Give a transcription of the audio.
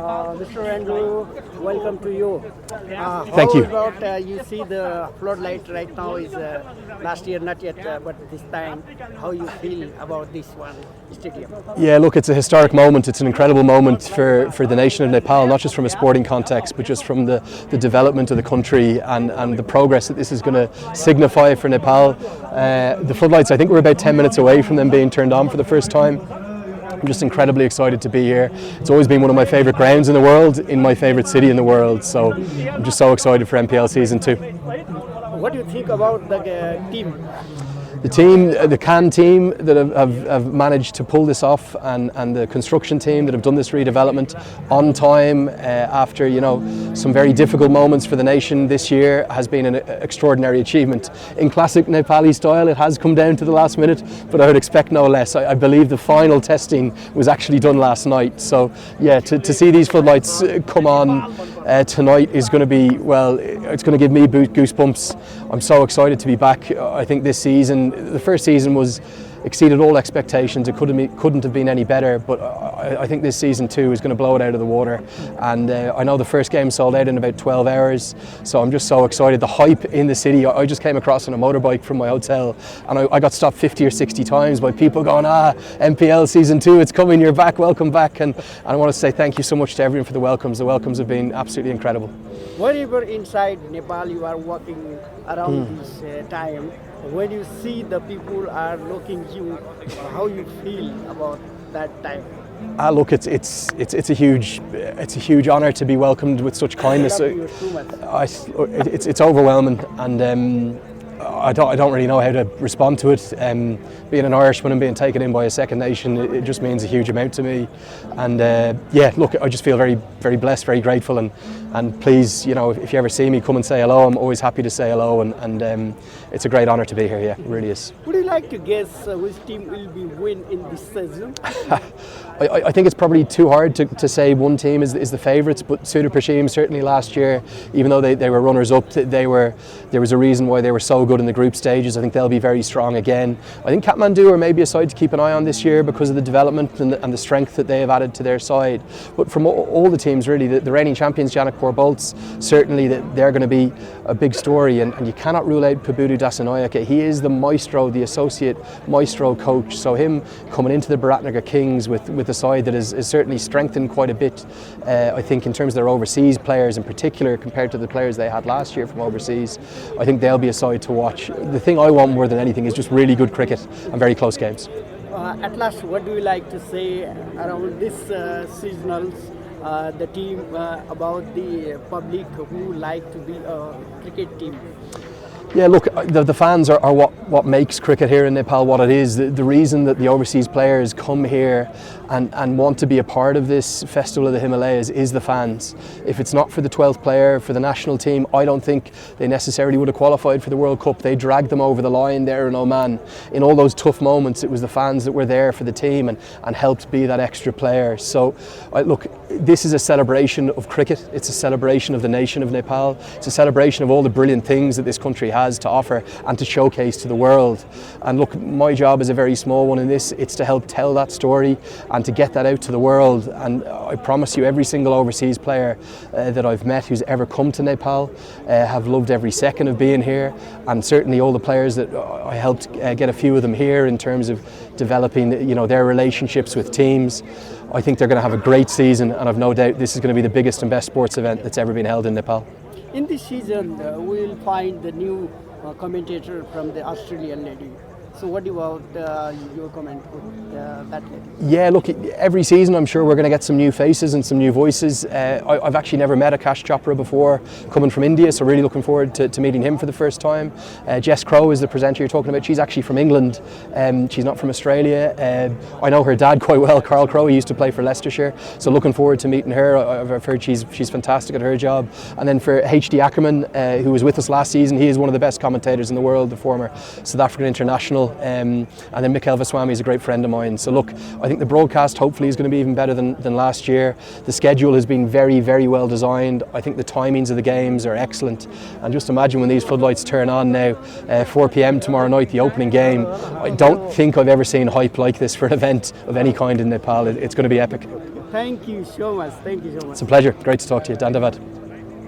Mr. Andrew, welcome to you. Thank you. How about you see the floodlight right now is last year not yet, but this time, how you feel about this one stadium? Yeah, look, it's a historic moment. It's an incredible moment for the nation of Nepal, not just from a sporting context, but just from the development of the country and the progress that this is going to signify for Nepal. The floodlights, I think we're about 10 minutes away from them being turned on for the first time. I'm just incredibly excited to be here. It's always been one of my favourite grounds in the world, in my favourite city in the world, so I'm just so excited for NPL Season 2. What do you think about the team? The team, the CAN team that have managed to pull this off, and the construction team that have done this redevelopment on time after some very difficult moments for the nation this year, has been an extraordinary achievement. In classic Nepali style, it has come down to the last minute, but I would expect no less. I believe the final testing was actually done last night, so yeah, to see these floodlights come on tonight is going to be, well, it's going to give me goosebumps. I'm so excited to be back. I think this season, the first season exceeded all expectations. It couldn't have been any better, but I think this season too is going to blow it out of the water. And I know the first game sold out in about 12 hours, so I'm just so excited. The hype in the city, I just came across on a motorbike from my hotel, and I got stopped 50 or 60 times by people going, NPL Season 2, it's coming, you're back, welcome back. And I want to say thank you so much to everyone for the welcomes. The welcomes have been absolutely incredible. Whenever inside Nepal you are walking around this time, when you see the people are looking you, how you feel about that time? Look, it's a huge honour to be welcomed with such kindness. I love you too much. It's overwhelming, and I don't really know how to respond to it. Being an Irishman and being taken in by a second nation, it just means a huge amount to me. And yeah, look, I just feel very, very blessed, very grateful, and please, if you ever see me, come and say hello. I'm always happy to say hello, and it's a great honour to be here. Yeah, it really is. Would you like to guess which team will be win in this season? I think it's probably too hard to say one team is the favourites, but Sudar Prashim certainly last year, even though they were runners up, there was a reason why they were so good in the group stages. I think they'll be very strong again. I think Kathmandu are maybe a side to keep an eye on this year because of the development and the strength that they have added to their side. But from all the teams really, the reigning champions, Janakpur Bolts, certainly they're going to be a big story, and you cannot rule out Bahadur Dasanayake. He is the maestro, the associate maestro coach, so him coming into the Bharatnagar Kings with a side that is certainly strengthened quite a bit, I think, in terms of their overseas players in particular compared to the players they had last year from overseas. I think they'll be a side to watch. The thing I want more than anything is just really good cricket and very close games. At last, what do you like to say around this seasonals, the team, about the public who like to be a cricket team? Yeah, look, the fans are what makes cricket here in Nepal what it is. The reason that the overseas players come here and want to be a part of this Festival of the Himalayas is the fans. If it's not for the 12th player, for the national team, I don't think they necessarily would have qualified for the World Cup. They dragged them over the line there in Oman. In all those tough moments, it was the fans that were there for the team and helped be that extra player. So, look, this is a celebration of cricket. It's a celebration of the nation of Nepal. It's a celebration of all the brilliant things that this country has to offer and to showcase to the world. And look, my job is a very small one in this. It's to help tell that story and to get that out to the world. And I promise you, every single overseas player that I've met who's ever come to Nepal have loved every second of being here. And certainly all the players that I helped get a few of them here in terms of developing, their relationships with teams. I think they're going to have a great season, and I've no doubt this is going to be the biggest and best sports event that's ever been held in Nepal. In this season, we'll find the new commentator from the Australian lady. So what about your comment with that lady? Yeah, look, every season I'm sure we're going to get some new faces and some new voices. I've actually never met Akash Chopra before, coming from India, so really looking forward to meeting him for the first time. Jess Crow is the presenter you're talking about. She's actually from England. She's not from Australia. I know her dad quite well, Carl Crow. He used to play for Leicestershire, so looking forward to meeting her. I've heard she's fantastic at her job. And then for HD Ackerman, who was with us last season, he is one of the best commentators in the world, the former South African international. And then Mikhail Vaswamy is a great friend of mine. So look, I think the broadcast hopefully is going to be even better than last year. The schedule has been very, very well designed. I think the timings of the games are excellent. And just imagine when these floodlights turn on now, 4 p.m. tomorrow night, the opening game. I don't think I've ever seen hype like this for an event of any kind in Nepal. It's going to be epic. Thank you so much. Thank you so much. It's a pleasure. Great to talk to you. Dandavad.